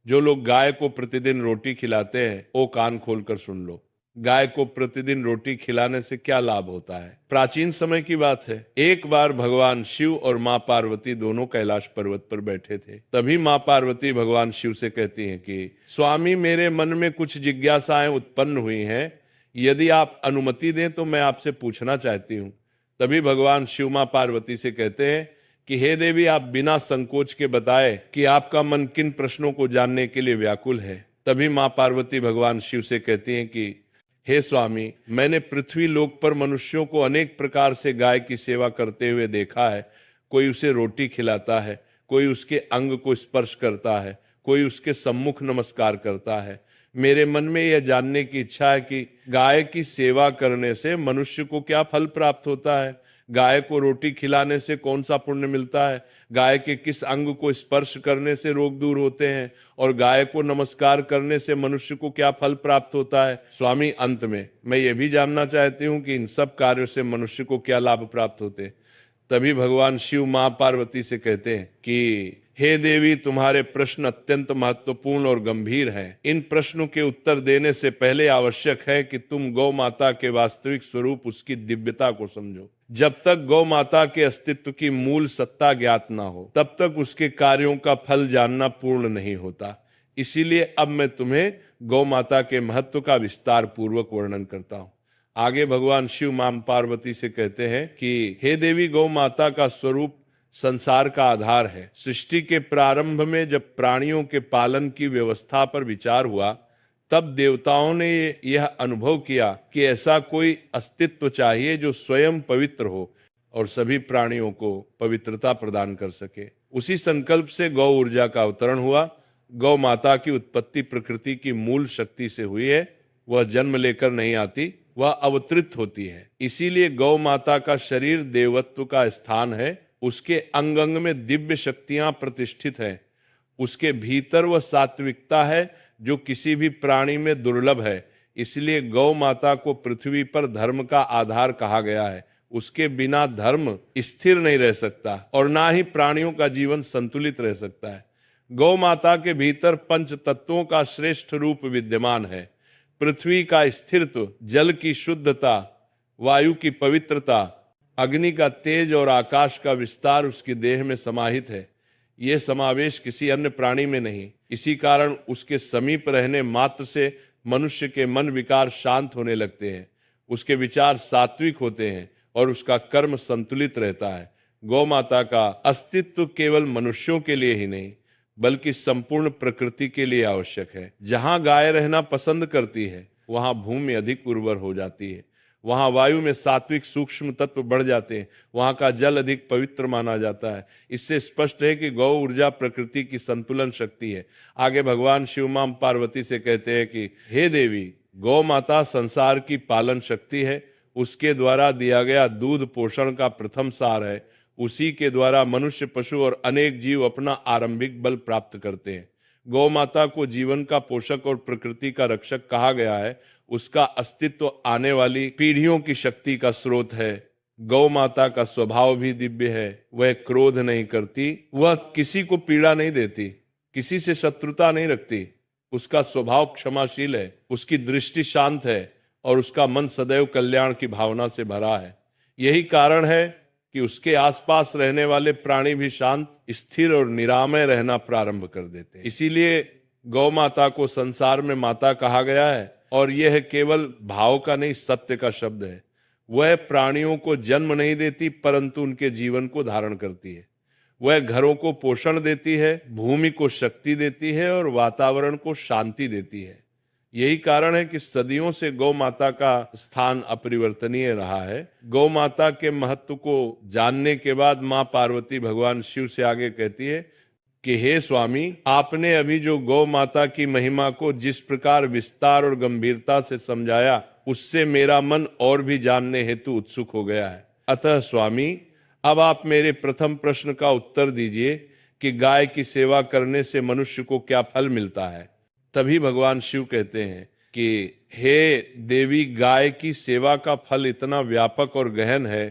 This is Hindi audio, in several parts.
जो लोग गाय को प्रतिदिन रोटी खिलाते हैं वो कान खोलकर सुन लो। गाय को प्रतिदिन रोटी खिलाने से क्या लाभ होता है? प्राचीन समय की बात है। एक बार भगवान शिव और माँ पार्वती दोनों कैलाश पर्वत पर बैठे थे। तभी माँ पार्वती भगवान शिव से कहती हैं कि स्वामी, मेरे मन में कुछ जिज्ञासाएं उत्पन्न हुई हैं, यदि आप अनुमति दें तो मैं आपसे पूछना चाहती हूँ। तभी भगवान शिव माँ पार्वती से कहते हैं कि हे देवी, आप बिना संकोच के बताए कि आपका मन किन प्रश्नों को जानने के लिए व्याकुल है। तभी माँ पार्वती भगवान शिव से कहती हैं कि हे स्वामी, मैंने पृथ्वी लोक पर मनुष्यों को अनेक प्रकार से गाय की सेवा करते हुए देखा है। कोई उसे रोटी खिलाता है, कोई उसके अंग को स्पर्श करता है, कोई उसके सम्मुख नमस्कार करता है। मेरे मन में यह जानने की इच्छा है कि गाय की सेवा करने से मनुष्य को क्या फल प्राप्त होता है। गाय को रोटी खिलाने से कौन सा पुण्य मिलता है? गाय के किस अंग को स्पर्श करने से रोग दूर होते हैं? और गाय को नमस्कार करने से मनुष्य को क्या फल प्राप्त होता है? स्वामी, अंत में मैं ये भी जानना चाहती हूँ कि इन सब कार्यों से मनुष्य को क्या लाभ प्राप्त होते हैं। तभी भगवान शिव मां पार्वती से कहते हैं कि हे देवी, तुम्हारे प्रश्न अत्यंत महत्वपूर्ण और गंभीर हैं। इन प्रश्नों के उत्तर देने से पहले आवश्यक है कि तुम गौ माता के वास्तविक स्वरूप, उसकी दिव्यता को समझो। जब तक गौ माता के अस्तित्व की मूल सत्ता ज्ञात ना हो, तब तक उसके कार्यों का फल जानना पूर्ण नहीं होता। इसीलिए अब मैं तुम्हें गौ माता के महत्व का विस्तार पूर्वक वर्णन करता हूँ। आगे भगवान शिव मां पार्वती से कहते हैं कि हे देवी, गौ माता का स्वरूप संसार का आधार है। सृष्टि के प्रारंभ में जब प्राणियों के पालन की व्यवस्था पर विचार हुआ, तब देवताओं ने यह अनुभव किया कि ऐसा कोई अस्तित्व चाहिए जो स्वयं पवित्र हो और सभी प्राणियों को पवित्रता प्रदान कर सके। उसी संकल्प से गौ ऊर्जा का अवतरण हुआ। गौ माता की उत्पत्ति प्रकृति की मूल शक्ति से हुई है। वह जन्म लेकर नहीं आती, वह अवतरित होती है। इसीलिए गौ माता का शरीर देवत्व का स्थान है। उसके अंग अंग में दिव्य शक्तियां प्रतिष्ठित हैं। उसके भीतर वह सात्विकता है जो किसी भी प्राणी में दुर्लभ है। इसलिए गौ माता को पृथ्वी पर धर्म का आधार कहा गया है। उसके बिना धर्म स्थिर नहीं रह सकता और ना ही प्राणियों का जीवन संतुलित रह सकता है। गौ माता के भीतर पंच तत्वों का श्रेष्ठ रूप विद्यमान है। पृथ्वी का स्थिरत्व, जल की शुद्धता, वायु की पवित्रता, अग्नि का तेज और आकाश का विस्तार उसकी देह में समाहित है। यह समावेश किसी अन्य प्राणी में नहीं। इसी कारण उसके समीप रहने मात्र से मनुष्य के मन विकार शांत होने लगते हैं, उसके विचार सात्विक होते हैं और उसका कर्म संतुलित रहता है। गौ माता का अस्तित्व केवल मनुष्यों के लिए ही नहीं बल्कि संपूर्ण प्रकृति के लिए आवश्यक है। जहां गाय रहना पसंद करती है, वहां भूमि अधिक उर्वर हो जाती है, वहां वायु में सात्विक सूक्ष्म तत्व बढ़ जाते हैं, वहां का जल अधिक पवित्र माना जाता है। इससे स्पष्ट है कि गौ ऊर्जा प्रकृति की संतुलन शक्ति है। आगे भगवान शिव मां पार्वती से कहते हैं कि हे देवी, गौ माता संसार की पालन शक्ति है। उसके द्वारा दिया गया दूध पोषण का प्रथम सार है। उसी के द्वारा मनुष्य, पशु और अनेक जीव अपना आरंभिक बल प्राप्त करते हैं। गौ माता को जीवन का पोषक और प्रकृति का रक्षक कहा गया है। उसका अस्तित्व आने वाली पीढ़ियों की शक्ति का स्रोत है। गौ माता का स्वभाव भी दिव्य है। वह क्रोध नहीं करती, वह किसी को पीड़ा नहीं देती, किसी से शत्रुता नहीं रखती। उसका स्वभाव क्षमाशील है, उसकी दृष्टि शांत है और उसका मन सदैव कल्याण की भावना से भरा है। यही कारण है कि उसके आसपास रहने वाले प्राणी भी शांत, स्थिर और निरामय रहना प्रारंभ कर देते हैं। इसीलिए गौ माता को संसार में माता कहा गया है। और यह केवल भाव का नहीं, सत्य का शब्द है। वह प्राणियों को जन्म नहीं देती परंतु उनके जीवन को धारण करती है। वह घरों को पोषण देती है, भूमि को शक्ति देती है और वातावरण को शांति देती है। यही कारण है कि सदियों से गौ माता का स्थान अपरिवर्तनीय रहा है। गौ माता के महत्व को जानने के बाद मां पार्वती भगवान शिव से आगे कहती है कि हे स्वामी, आपने अभी जो गौ माता की महिमा को जिस प्रकार विस्तार और गंभीरता से समझाया, उससे मेरा मन और भी जानने हेतु उत्सुक हो गया है। अतः स्वामी, अब आप मेरे प्रथम प्रश्न का उत्तर दीजिए कि गाय की सेवा करने से मनुष्य को क्या फल मिलता है। तभी भगवान शिव कहते हैं कि हे देवी, गाय की सेवा का फल इतना व्यापक और गहन है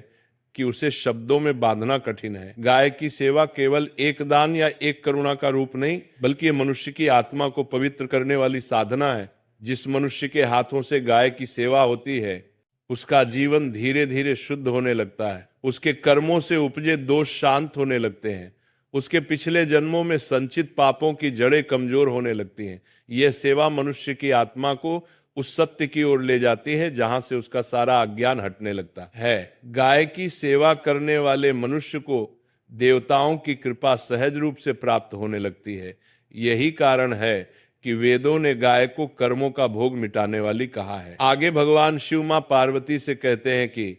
कि उसे शब्दों में बांधना कठिन है। गाय की सेवा केवल एक दान या एक करुणा का रूप नहीं, बल्कि ये मनुष्य की आत्मा को पवित्र करने वाली साधना है। जिस मनुष्य के हाथों से गाय की सेवा होती है, उसका जीवन धीरे धीरे शुद्ध होने लगता है। उसके कर्मों से उपजे दोष शांत होने लगते हैं। उसके पिछले जन्मों में संचित पापों की जड़ें कमजोर होने लगती हैं। यह सेवा मनुष्य की आत्मा को उस सत्य की ओर ले जाती है जहां से उसका सारा अज्ञान हटने लगता है। गाय की सेवा करने वाले मनुष्य को देवताओं की कृपा सहज रूप से प्राप्त होने लगती है। यही कारण है कि वेदों ने गाय को कर्मों का भोग मिटाने वाली कहा है। आगे भगवान शिव मां पार्वती से कहते हैं कि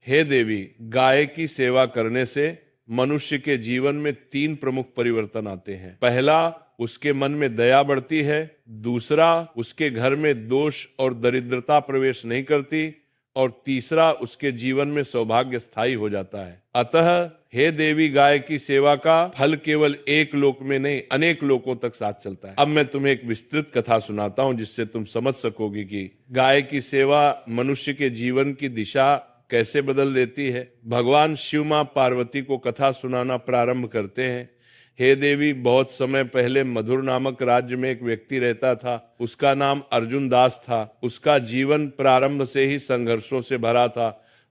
हे देवी, गाय की सेवा करने से मनुष्य के जीवन में 3 प्रमुख परिवर्तन आते हैं। पहला, उसके मन में दया बढ़ती है। दूसरा, उसके घर में दोष और दरिद्रता प्रवेश नहीं करती। और तीसरा, उसके जीवन में सौभाग्य स्थायी हो जाता है। अतः हे देवी, गाय की सेवा का फल केवल एक लोक में नहीं, अनेक लोकों तक साथ चलता है। अब मैं तुम्हें एक विस्तृत कथा सुनाता हूं जिससे तुम समझ सकोगे कि गाय की सेवा मनुष्य के जीवन की दिशा कैसे बदल देती है। भगवान शिव मां पार्वती को कथा सुनाना प्रारंभ करते हैं। हे देवी, बहुत समय पहले मधुर नामक राज्य में एक व्यक्ति रहता था। उसका नाम अर्जुन दास था। उसका जीवन प्रारंभ से ही संघर्षों से भरा था।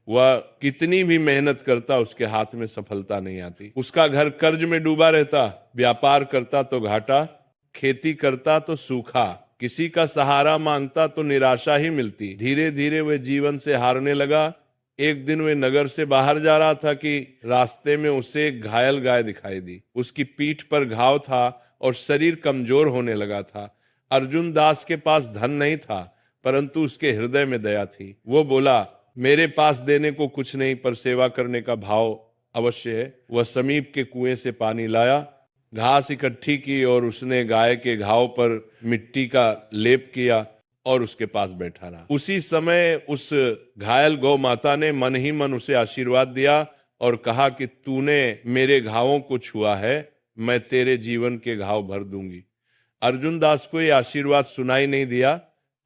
वह कितनी भी मेहनत करता, उसके हाथ में सफलता नहीं आती। उसका घर कर्ज में डूबा रहता। व्यापार करता तो घाटा, खेती करता तो सूखा, किसी का सहारा मांगता तो निराशा ही मिलती। धीरे धीरे वह जीवन से हारने लगा। एक दिन वे नगर से बाहर जा रहा था कि रास्ते में उसे एक घायल गाय दिखाई दी। उसकी पीठ पर घाव था और शरीर कमजोर होने लगा था। अर्जुन दास के पास धन नहीं था, परंतु उसके हृदय में दया थी। वो बोला, मेरे पास देने को कुछ नहीं, पर सेवा करने का भाव अवश्य है। वह समीप के कुएं से पानी लाया, घास इकट्ठी की और उसने गाय के घाव पर मिट्टी का लेप किया और उसके पास बैठा रहा। उसी समय उस घायल गौ माता ने मन ही मन उसे आशीर्वाद दिया और कहा कि तूने मेरे घावों को छुआ है, मैं तेरे जीवन के घाव भर दूंगी। अर्जुन दास को यह आशीर्वाद सुनाई नहीं दिया,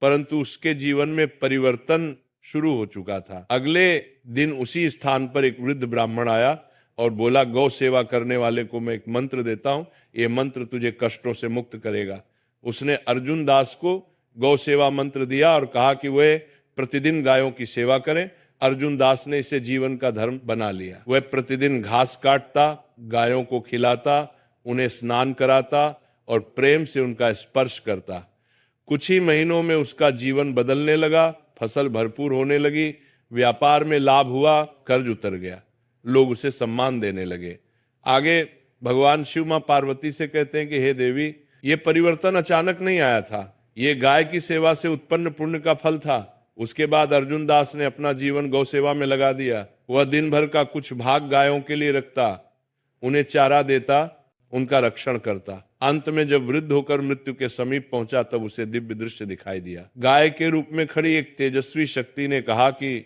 परंतु उसके जीवन में परिवर्तन शुरू हो चुका था। अगले दिन उसी स्थान पर एक वृद्ध ब्राह्मण आया और बोला, गौ सेवा करने वाले को मैं एक मंत्र देता हूं, यह मंत्र तुझे कष्टों से मुक्त करेगा। उसने अर्जुन दास को गौ सेवा मंत्र दिया और कहा कि वह प्रतिदिन गायों की सेवा करें। अर्जुन दास ने इसे जीवन का धर्म बना लिया। वह प्रतिदिन घास काटता, गायों को खिलाता, उन्हें स्नान कराता और प्रेम से उनका स्पर्श करता। कुछ ही महीनों में उसका जीवन बदलने लगा। फसल भरपूर होने लगी, व्यापार में लाभ हुआ, कर्ज उतर गया, लोग उसे सम्मान देने लगे। आगे भगवान शिव मां पार्वती से कहते हैं कि हे देवी, ये परिवर्तन अचानक नहीं आया था, ये गाय की सेवा से उत्पन्न पुण्य का फल था। उसके बाद अर्जुन दास ने अपना जीवन गौ सेवा में लगा दिया। वह दिन भर का कुछ भाग गायों के लिए रखता, उन्हें चारा देता, उनका रक्षण करता। अंत में जब वृद्ध होकर मृत्यु के समीप पहुंचा, तब उसे दिव्य दृश्य दिखाई दिया। गाय के रूप में खड़ी एक तेजस्वी शक्ति ने कहा कि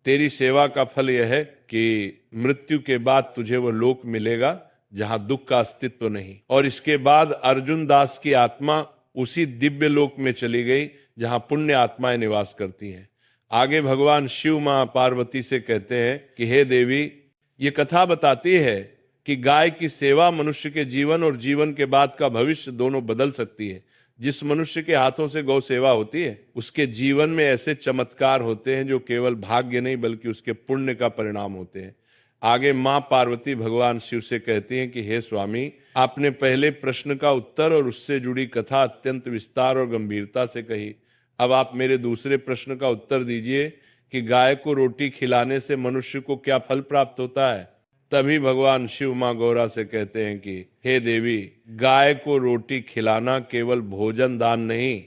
तेरी सेवा का फल यह है कि मृत्यु के बाद तुझे वह लोक मिलेगा जहां दुख का अस्तित्व नहीं। और इसके बाद अर्जुन दास की आत्मा उसी दिव्य लोक में चली गई जहां पुण्य आत्माएं निवास करती हैं। आगे भगवान शिव मां पार्वती से कहते हैं कि हे देवी, ये कथा बताती है कि गाय की सेवा मनुष्य के जीवन और जीवन के बाद का भविष्य दोनों बदल सकती है। जिस मनुष्य के हाथों से गौ सेवा होती है, उसके जीवन में ऐसे चमत्कार होते हैं जो केवल भाग्य नहीं बल्कि उसके पुण्य का परिणाम होते हैं। आगे मां पार्वती भगवान शिव से कहती हैं कि हे स्वामी, आपने पहले प्रश्न का उत्तर और उससे जुड़ी कथा अत्यंत विस्तार और गंभीरता से कही। अब आप मेरे दूसरे प्रश्न का उत्तर दीजिए कि गाय को रोटी खिलाने से मनुष्य को क्या फल प्राप्त होता है। तभी भगवान शिव मां गौरा से कहते हैं कि हे देवी, गाय को रोटी खिलाना केवल भोजन दान नहीं,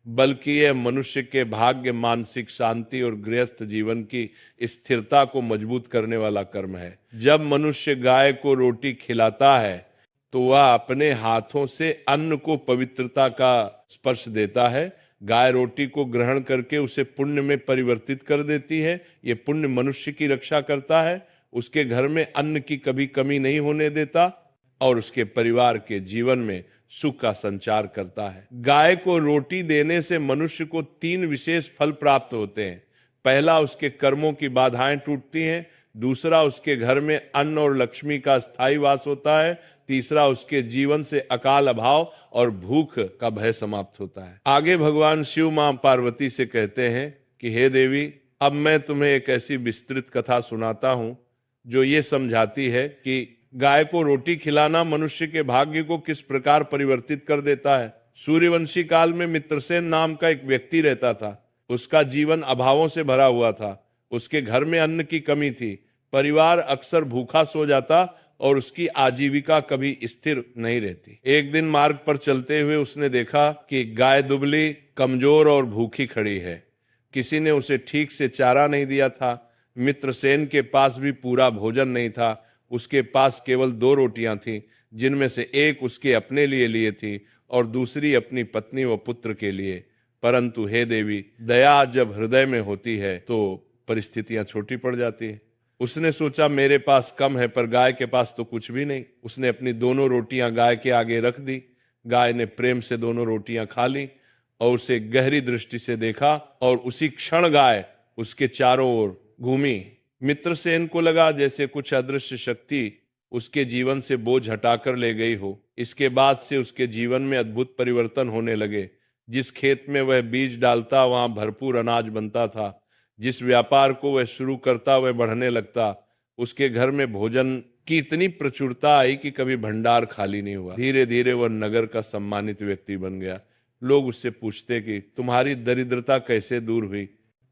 बल्कि यह मनुष्य के भाग्य, मानसिक शांति और गृहस्थ जीवन की स्थिरता को मजबूत करने वाला कर्म है। जब मनुष्य गाय को रोटी खिलाता है तो वह अपने हाथों से अन्न को पवित्रता का स्पर्श देता है। गाय रोटी को ग्रहण करके उसे पुण्य में परिवर्तित कर देती है। ये पुण्य मनुष्य की रक्षा करता है, उसके घर में अन्न की कभी कमी नहीं होने देता और उसके परिवार के जीवन में सुख का संचार करता है। गाय को रोटी देने से मनुष्य को 3 विशेष फल प्राप्त होते हैं। पहला, उसके कर्मों की बाधाएं टूटती हैं। दूसरा उसके घर में अन्न और लक्ष्मी का स्थायी वास होता है, तीसरा उसके जीवन से अकाल अभाव और भूख का भय समाप्त होता है। आगे भगवान शिव मां पार्वती से कहते हैं कि हे देवी, अब मैं तुम्हें एक ऐसी विस्तृत कथा सुनाता हूं जो ये समझाती है कि गाय को रोटी खिलाना मनुष्य के भाग्य को किस प्रकार परिवर्तित कर देता है। सूर्यवंशी काल में मित्रसेन नाम का एक व्यक्ति रहता था। उसका जीवन अभावों से भरा हुआ था। उसके घर में अन्न की कमी थी। परिवार अक्सर भूखा सो जाता और उसकी आजीविका कभी स्थिर नहीं रहती। एक दिन मार्ग पर चलते हुए उसने देखा कि गाय दुबली, कमजोर और भूखी खड़ी है। किसी ने उसे ठीक से चारा नहीं दिया था। मित्रसेन के पास भी पूरा भोजन नहीं था। उसके पास केवल 2 रोटियां थीं, जिनमें से एक उसके अपने लिए थी और दूसरी अपनी पत्नी व पुत्र के लिए। परंतु हे देवी, दया जब हृदय में होती है तो परिस्थितियां छोटी पड़ जाती है। उसने सोचा मेरे पास कम है, पर गाय के पास तो कुछ भी नहीं। उसने अपनी दोनों रोटियां गाय के आगे रख दी। गाय ने प्रेम से दोनों रोटियां खा ली और उसे गहरी दृष्टि से देखा और उसी क्षण गाय उसके चारों ओर घूमी। मित्रसेन को लगा जैसे कुछ अदृश्य शक्ति उसके जीवन से बोझ हटाकर ले गई हो। इसके बाद से उसके जीवन में अद्भुत परिवर्तन होने लगे। जिस खेत में वह बीज डालता वहां भरपूर अनाज बनता था। जिस व्यापार को वह शुरू करता वह बढ़ने लगता। उसके घर में भोजन की इतनी प्रचुरता आई कि कभी भंडार खाली नहीं हुआ। धीरे धीरे वह नगर का सम्मानित व्यक्ति बन गया। लोग उससे पूछते कि तुम्हारी दरिद्रता कैसे दूर हुई।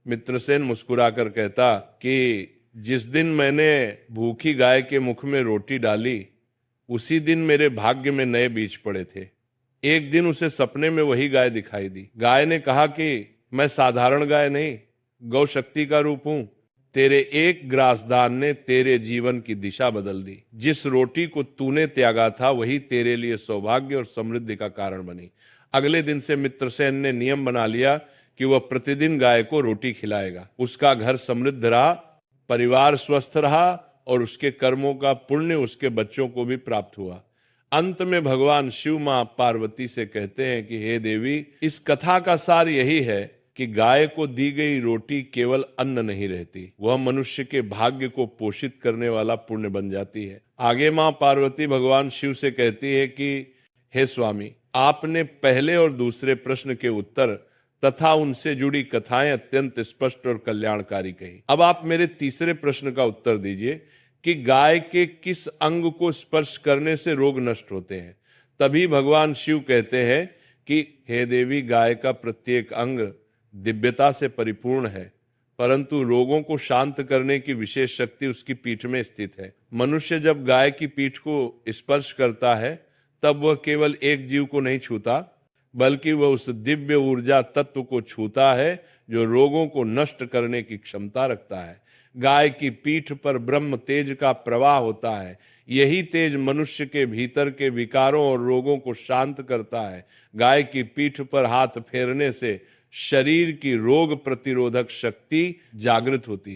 मित्रसेन मुस्कुराकर कहता कि जिस दिन मैंने भूखी गाय के मुख में रोटी डाली, उसी दिन मेरे भाग्य में नए बीज पड़े थे। एक दिन उसे सपने में वही गाय दिखाई दी। गाय ने कहा कि मैं साधारण गाय नहीं, गौ शक्ति का रूप हूं। तेरे एक ग्रासदान ने तेरे जीवन की दिशा बदल दी। जिस रोटी को तूने त्यागा था वही तेरे लिए सौभाग्य और समृद्धि का कारण बनी। अगले दिन से मित्रसेन ने नियम बना लिया कि वह प्रतिदिन गाय को रोटी खिलाएगा। उसका घर समृद्ध रहा, परिवार स्वस्थ रहा और उसके कर्मों का पुण्य उसके बच्चों को भी प्राप्त हुआ। अंत में भगवान शिव मां पार्वती से कहते हैं कि हे देवी, इस कथा का सार यही है कि गाय को दी गई रोटी केवल अन्न नहीं रहती, वह मनुष्य के भाग्य को पोषित करने वाला पुण्य बन जाती है। आगे मां पार्वती भगवान शिव से कहती है कि हे स्वामी, आपने पहले और दूसरे प्रश्न के उत्तर तथा उनसे जुड़ी कथाएं अत्यंत स्पष्ट और कल्याणकारी कही। अब आप मेरे तीसरे प्रश्न का उत्तर दीजिए कि गाय के किस अंग को स्पर्श करने से रोग नष्ट होते हैं। तभी भगवान शिव कहते हैं कि हे देवी, गाय का प्रत्येक अंग दिव्यता से परिपूर्ण है, परंतु रोगों को शांत करने की विशेष शक्ति उसकी पीठ में स्थित है। मनुष्य जब गाय की पीठ को स्पर्श करता है तब वह केवल एक जीव को नहीं छूता, बल्कि वह उस दिव्य ऊर्जा तत्व को छूता है जो रोगों को नष्ट करने की क्षमता रखता है। गाय की पीठ पर ब्रह्म तेज का प्रवाह होता है। यही तेज मनुष्य के भीतर के विकारों और रोगों को शांत करता है। गाय की पीठ पर हाथ फेरने से शरीर की रोग प्रतिरोधक शक्ति जागृत होती है।